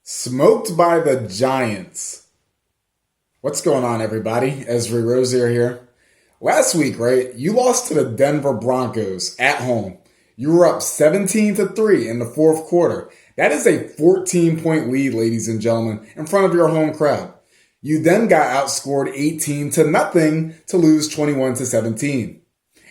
Smoked by the Giants. What's going on, everybody? Esri Rozier here. Last week, right, you lost to the Denver Broncos at home. You were up 17-3 in the fourth quarter. That is a 14-point lead, ladies and gentlemen, in front of your home crowd. You then got outscored 18-0 to lose 21-17.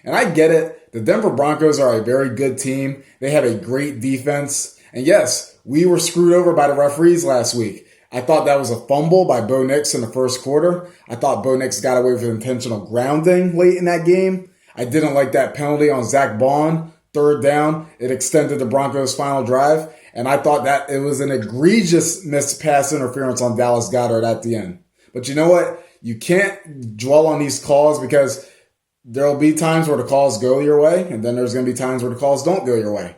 And I get it. The Denver Broncos are a very good team. They have a great defense. And yes, we were screwed over by the referees last week. I thought that was a fumble by Bo Nix in the first quarter. I thought Bo Nix got away with intentional grounding late in that game. I didn't like that penalty on Zach Bond, third down. It extended the Broncos' final drive. And I thought that it was an egregious missed pass interference on Dallas Goedert at the end. But you know what? You can't dwell on these calls because there'll be times where the calls go your way, and then there's going to be times where the calls don't go your way.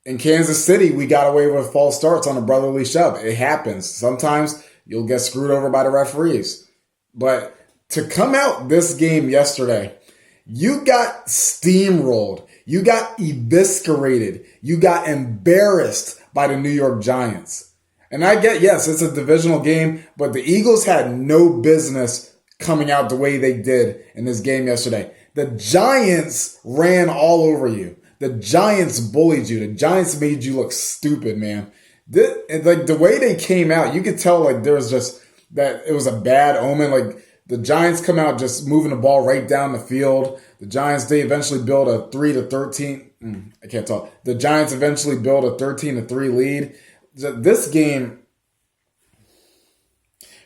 In Kansas City, we got away with false starts on a brotherly shove. It happens. Sometimes you'll get screwed over by the referees. But to come out this game yesterday, you got steamrolled. You got eviscerated. You got embarrassed by the New York Giants. And I get, yes, it's a divisional game, but the Eagles had no business coming out the way they did in this game yesterday. The Giants ran all over you. The Giants bullied you. The Giants made you look stupid, man. The way they came out, you could tell like there was just that it was a bad omen. Like the Giants come out just moving the ball right down the field. The Giants, they eventually build a 3-13. I can't talk. The Giants eventually build a 13-3 lead. This game,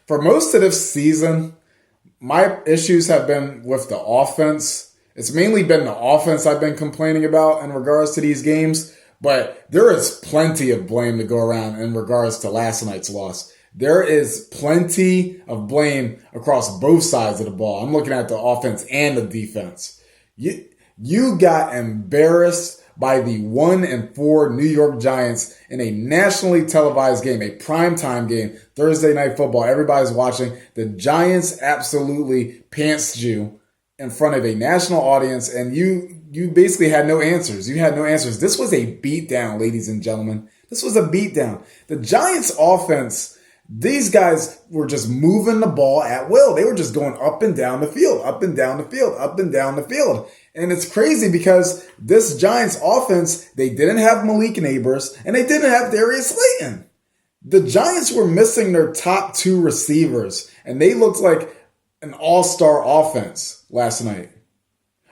for most of this season, my issues have been with the offense. It's mainly been the offense I've been complaining about in regards to these games, but there is plenty of blame to go around in regards to last night's loss. There is plenty of blame across both sides of the ball. I'm looking at the offense and the defense. You got embarrassed by the 1-4 New York Giants in a nationally televised game, a primetime game, Thursday Night Football. Everybody's watching. The Giants absolutely pantsed you in front of a national audience, and you basically had no answers. You had no answers. This was a beatdown, ladies and gentlemen. This was a beatdown. The Giants offense, these guys were just moving the ball at will. They were just going up and down the field, up and down the field, up and down the field. And it's crazy because this Giants offense, they didn't have Malik Neighbors, and they didn't have Darius Slayton. The Giants were missing their top two receivers, and they looked like an all-star offense last night.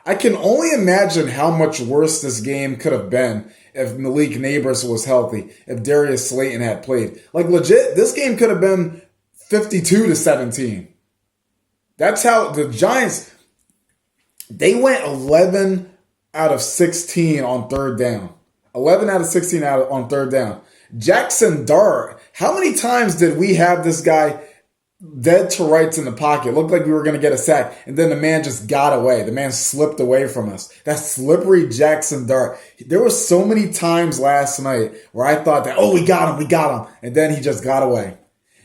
I can only imagine how much worse this game could have been if Malik Neighbors was healthy, if Darius Slayton had played. Like legit, this game could have been 52-17. That's how the Giants, they went 11 out of 16 on third down. 11 out of 16 on third down. Jackson Dart, how many times did we have this guy dead to rights in the pocket? Looked like we were going to get a sack, and then the man just got away. The man slipped away from us. That slippery Jackson Dart. There were so many times last night where I thought that, oh, we got him, and then he just got away.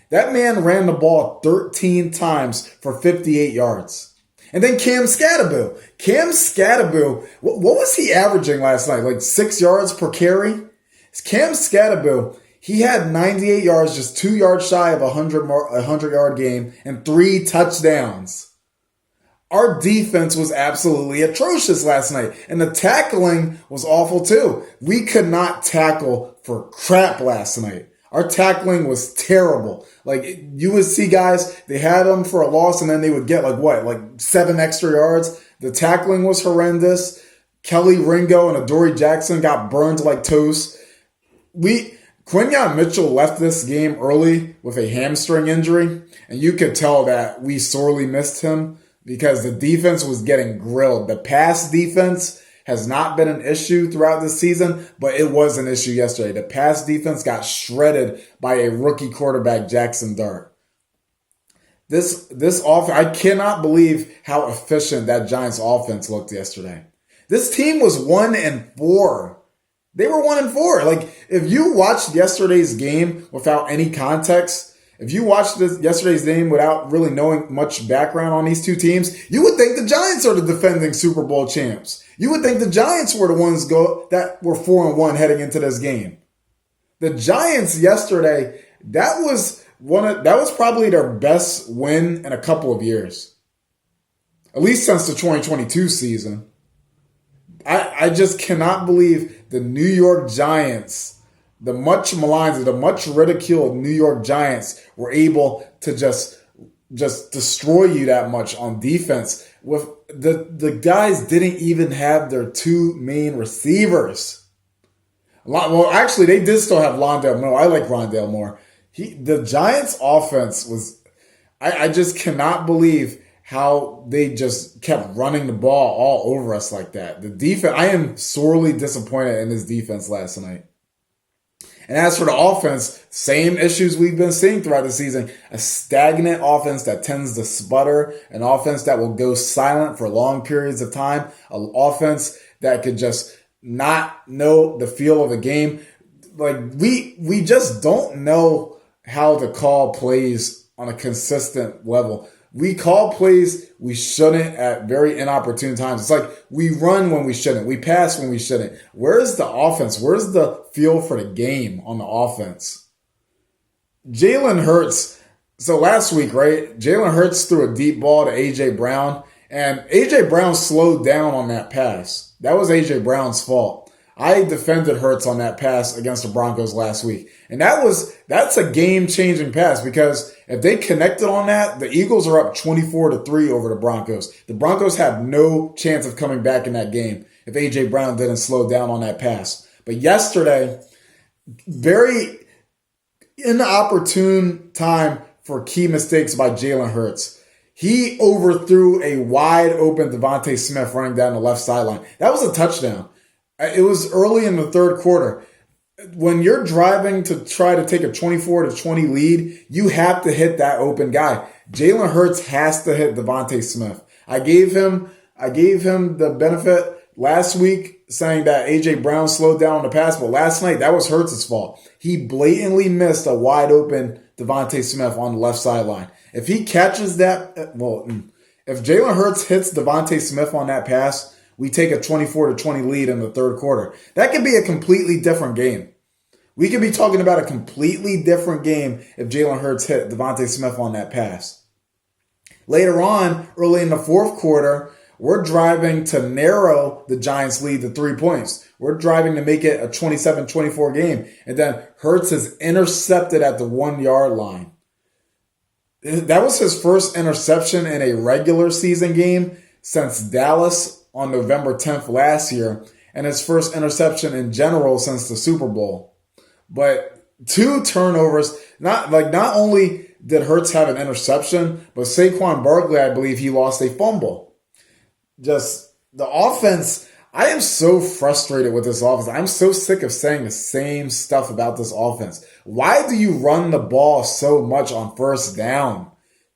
That man ran the ball 13 times for 58 yards. And then Cam Skattebo, what was he averaging last night? Like 6 yards per carry? Cam Skattebo, he had 98 yards, just 2 yards shy of a 100-yard game, and 3 touchdowns. Our defense was absolutely atrocious last night, and the tackling was awful too. We could not tackle for crap last night. Our tackling was terrible. Like, you would see guys, they had them for a loss, and then they would get like 7 extra yards. The tackling was horrendous. Kelly Ringo and Adoree Jackson got burned like toast. Quinyon Mitchell left this game early with a hamstring injury, and you could tell that we sorely missed him because the defense was getting grilled. The pass defense has not been an issue throughout this season, but it was an issue yesterday. The pass defense got shredded by a rookie quarterback, Jackson Dart. This offense, I cannot believe how efficient that Giants offense looked yesterday. This team was 1-4. They were 1-4. Like, if you watched yesterday's game without any context, if you watched yesterday's game without really knowing much background on these two teams, you would think the Giants are the defending Super Bowl champs. You would think the Giants were the ones that were 4-1 heading into this game. The Giants yesterday, that was probably their best win in a couple of years, at least since the 2022 season. I just cannot believe the New York Giants, the much maligned, the much ridiculed New York Giants, were able to just destroy you that much on defense. With the guys didn't even have their two main receivers. Well, actually, they did still have Rondale Moore. I like Rondale Moore. The Giants' offense was. I just cannot believe how they just kept running the ball all over us like that. The defense, I am sorely disappointed in this defense last night. And as for the offense, same issues we've been seeing throughout the season. A stagnant offense that tends to sputter, an offense that will go silent for long periods of time, an offense that could just not know the feel of the game. Like we just don't know how to call plays on a consistent level. We call plays we shouldn't at very inopportune times. It's like we run when we shouldn't. We pass when we shouldn't. Where's the offense? Where's the feel for the game on the offense? Jalen Hurts. So last week, right? Jalen Hurts threw a deep ball to A.J. Brown, and A.J. Brown slowed down on that pass. That was A.J. Brown's fault. I defended Hurts on that pass against the Broncos last week. And that's a game-changing pass, because if they connected on that, the Eagles are up 24-3 over the Broncos. The Broncos have no chance of coming back in that game if A.J. Brown didn't slow down on that pass. But yesterday, very inopportune time for key mistakes by Jalen Hurts. He overthrew a wide-open Devontae Smith running down the left sideline. That was a touchdown. It was early in the third quarter. When you're driving to try to take a 24-20 lead, you have to hit that open guy. Jalen Hurts has to hit Devontae Smith. I gave him the benefit last week saying that A.J. Brown slowed down on the pass, but last night that was Hurts' fault. He blatantly missed a wide open Devontae Smith on the left sideline. If he catches that, if Jalen Hurts hits Devontae Smith on that pass, we take a 24-20 lead in the third quarter. That could be a completely different game. We could be talking about a completely different game if Jalen Hurts hit Devontae Smith on that pass. Later on, early in the fourth quarter, we're driving to narrow the Giants' lead to 3 points. We're driving to make it a 27-24 game. And then Hurts is intercepted at the 1 yard line. That was his first interception in a regular season game since Dallas on November 10th last year, and his first interception in general since the Super Bowl. But 2 turnovers, not only did Hurts have an interception, but Saquon Barkley, I believe he lost a fumble. Just the offense, I am so frustrated with this offense. I'm so sick of saying the same stuff about this offense. Why do you run the ball so much on first down?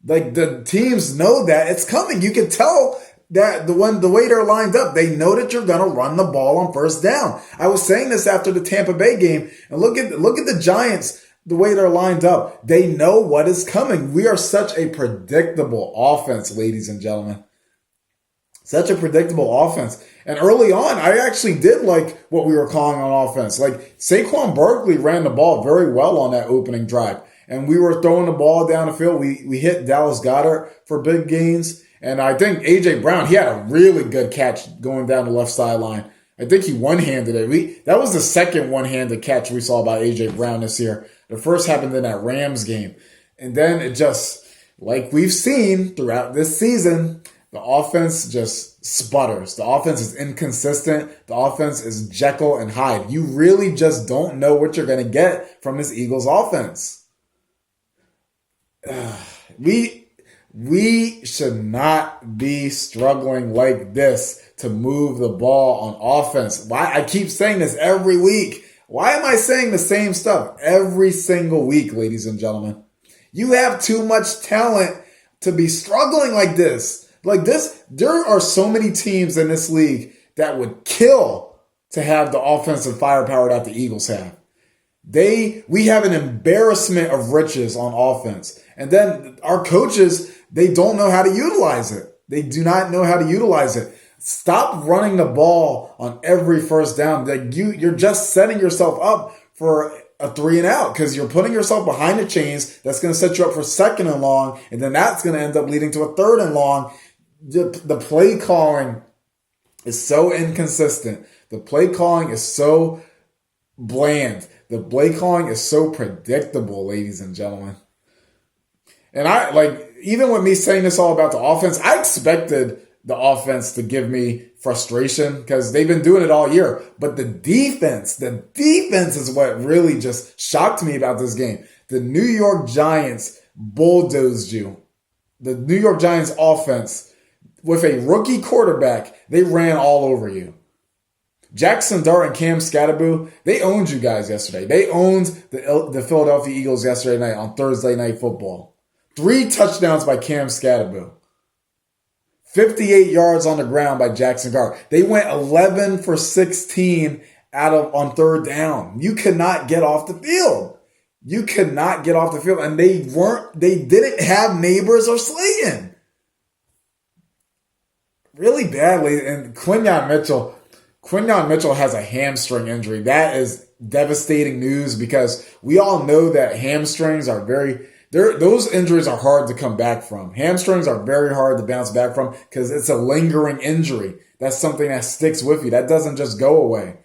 Like, the teams know that it's coming. You can tell that the way they're lined up, they know that you're going to run the ball on first down. I was saying this after the Tampa Bay game, and look at the Giants, the way they're lined up. They know what is coming. We are such a predictable offense, ladies and gentlemen. Such a predictable offense. And early on, I actually did like what we were calling on offense. Like, Saquon Barkley ran the ball very well on that opening drive. And we were throwing the ball down the field. We hit Dallas Goedert for big gains. And I think A.J. Brown, he had a really good catch going down the left sideline. I think he one-handed it. That was the second one-handed catch we saw by A.J. Brown this year. The first happened in that Rams game. And then it just, like we've seen throughout this season, the offense just sputters. The offense is inconsistent. The offense is Jekyll and Hyde. You really just don't know what you're going to get from this Eagles offense. We should not be struggling like this to move the ball on offense. Why? I keep saying this every week. Why am I saying the same stuff every single week, ladies and gentlemen? You have too much talent to be struggling like this. Like this, there are so many teams in this league that would kill to have the offensive firepower that the Eagles have. We have an embarrassment of riches on offense. And then our coaches, they don't know how to utilize it. They do not know how to utilize it. Stop running the ball on every first down. You're just setting yourself up for a 3-and-out because you're putting yourself behind the chains. That's going to set you up for 2nd and long, and then that's going to end up leading to a 3rd and long. The play calling is so inconsistent. The play calling is so bland. The play calling is so predictable, ladies and gentlemen. And even with me saying this all about the offense, I expected the offense to give me frustration because they've been doing it all year. But the defense is what really just shocked me about this game. The New York Giants bulldozed you. The New York Giants offense, with a rookie quarterback, they ran all over you. Jackson Dart and Cam Scatterboo, they owned you guys yesterday. They owned the Philadelphia Eagles yesterday night on Thursday Night Football. 3 touchdowns by Cam Scatterboo. 58 yards on the ground by Jackson Dart. They went 11 for 16 on 3rd down. You could not get off the field. You could not get off the field. And they didn't have Neighbors or Slayton. Really badly. And Quinyon Mitchell has a hamstring injury. That is devastating news because we all know that hamstrings are those injuries are hard to come back from. Hamstrings are very hard to bounce back from because it's a lingering injury. That's something that sticks with you. That doesn't just go away.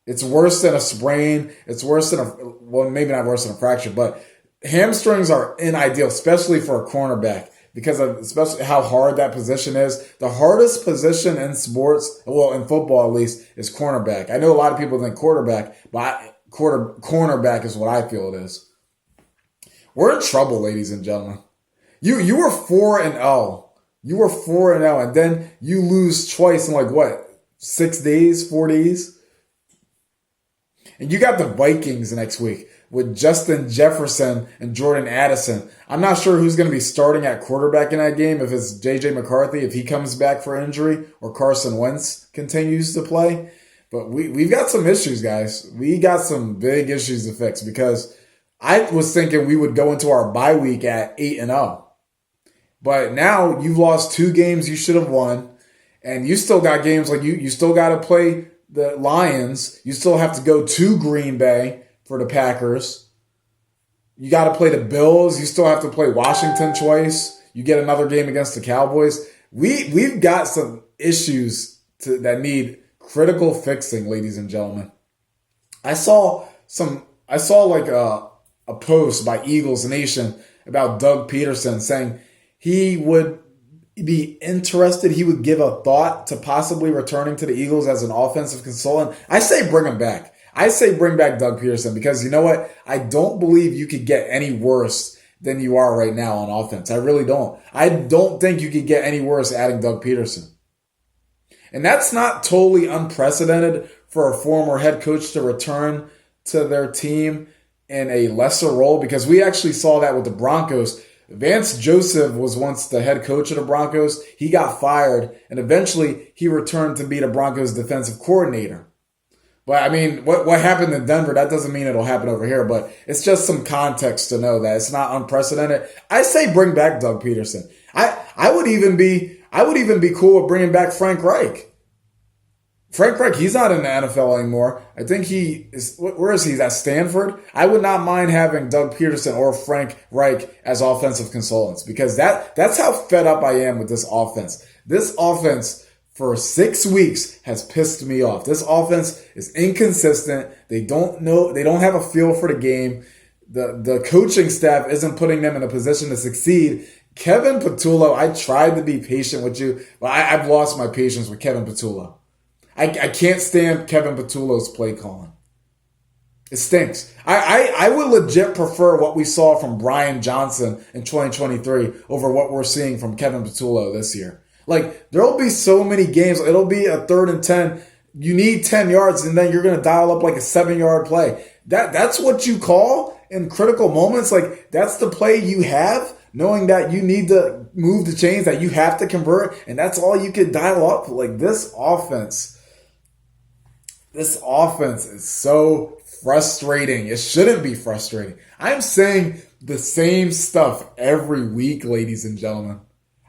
It's worse than a sprain. It's worse than maybe not worse than a fracture, but hamstrings are unideal, especially for a cornerback because of especially how hard that position is. The hardest position in sports, well, in football at least, is cornerback. I know a lot of people think quarterback, but cornerback is what I feel it is. We're in trouble, ladies and gentlemen. You were 4-0. You were 4-0, and then you lose twice in 6 days, 4 days? And you got the Vikings next week with Justin Jefferson and Jordan Addison. I'm not sure who's going to be starting at quarterback in that game, if it's J.J. McCarthy, if he comes back for injury, or Carson Wentz continues to play. But we've got some issues, guys. We got some big issues to fix because I was thinking we would go into our bye week at 8-0. But now you've lost 2 games you should have won. And you still got games you still got to play the Lions. You still have to go to Green Bay for the Packers. You got to play the Bills. You still have to play Washington twice. You get another game against the Cowboys. We've got some issues that need critical fixing, ladies and gentlemen. I saw a post by Eagles Nation about Doug Peterson saying he would be interested, he would give a thought to possibly returning to the Eagles as an offensive consultant. I say bring him back. I say bring back Doug Peterson because you know what? I don't believe you could get any worse than you are right now on offense. I really don't. I don't think you could get any worse adding Doug Peterson. And that's not totally unprecedented for a former head coach to return to their team in a lesser role because we actually saw that with the Broncos. Vance Joseph was once the head coach of the Broncos. He got fired, and eventually he returned to be the Broncos defensive coordinator. But I mean, what happened in Denver, that doesn't mean it'll happen over here, but it's just some context to know that it's not unprecedented. I say bring back Doug Peterson. I would even be cool with bringing back Frank Reich. Frank Reich, he's not in the NFL anymore. I think he is, where is he? He's at Stanford. I would not mind having Doug Peterson or Frank Reich as offensive consultants because that's how fed up I am with this offense. This offense for 6 weeks has pissed me off. This offense is inconsistent. They don't have a feel for the game. The coaching staff isn't putting them in a position to succeed. Kevin Patullo, I tried to be patient with you, but I've lost my patience with Kevin Patullo. I can't stand Kevin Patullo's play calling. It stinks. I would legit prefer what we saw from Brian Johnson in 2023 over what we're seeing from Kevin Patullo this year. There'll be so many games. It'll be a 3rd and 10. You need 10 yards, and then you're going to dial up a 7-yard play. That's what you call in critical moments. That's the play you have, knowing that you need to move the chains, that you have to convert, and that's all you can dial up. This offense is so frustrating. It shouldn't be frustrating. I'm saying the same stuff every week, ladies and gentlemen.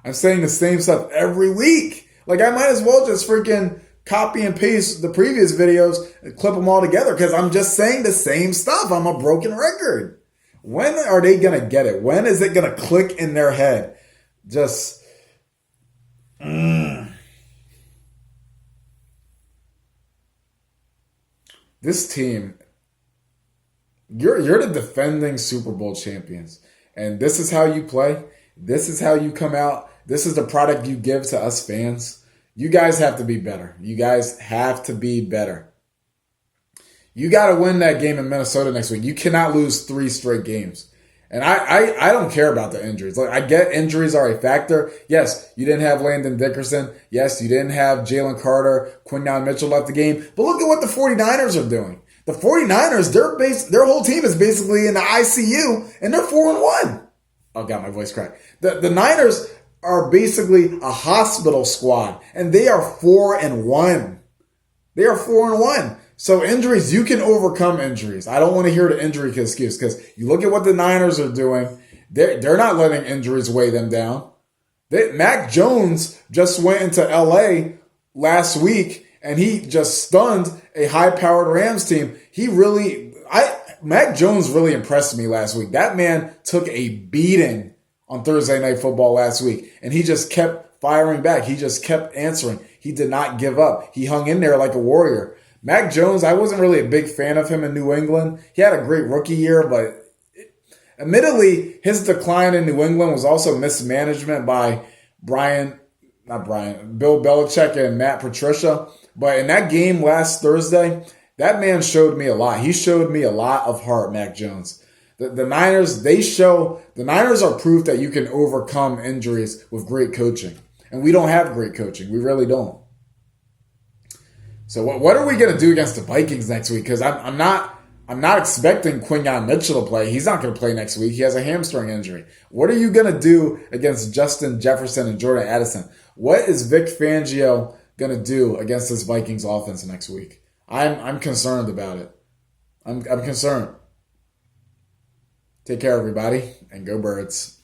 I'm saying the same stuff every week. I might as well just freaking copy and paste the previous videos and clip them all together because I'm just saying the same stuff. I'm a broken record. When are they going to get it? When is it going to click in their head? Just, this team, you're the defending Super Bowl champions. And this is how you play. This is how you come out. This is the product you give to us fans. You guys have to be better. You guys have to be better. You got to win that game in Minnesota next week. You cannot lose 3 straight games. And I don't care about the injuries. Like, I get injuries are a factor. Yes, you didn't have Landon Dickerson. Yes, you didn't have Jalen Carter. Quinyon Mitchell left the game. But look at what the 49ers are doing. The 49ers, their whole team is basically in the ICU, and they're 4-1. Oh, got my voice cracked. The Niners are basically a hospital squad, and they are 4-1. They are 4-1. So injuries, you can overcome injuries. I don't want to hear the injury excuse because you look at what the Niners are doing. They're not letting injuries weigh them down. Mac Jones just went into LA last week and he just stunned a high-powered Rams team. Mac Jones really impressed me last week. That man took a beating on Thursday Night Football last week, and he just kept firing back. He just kept answering. He did not give up. He hung in there like a warrior. Mac Jones, I wasn't really a big fan of him in New England. He had a great rookie year, but admittedly, his decline in New England was also mismanagement by Bill Belichick and Matt Patricia. But in that game last Thursday, that man showed me a lot. He showed me a lot of heart, Mac Jones. The Niners, the Niners are proof that you can overcome injuries with great coaching. And we don't have great coaching. We really don't. So what are we going to do against the Vikings next week? Because I'm not expecting Quinyon Mitchell to play. He's not going to play next week. He has a hamstring injury. What are you going to do against Justin Jefferson and Jordan Addison? What is Vic Fangio going to do against this Vikings offense next week? I'm concerned about it. I'm concerned. Take care, everybody, and go Birds.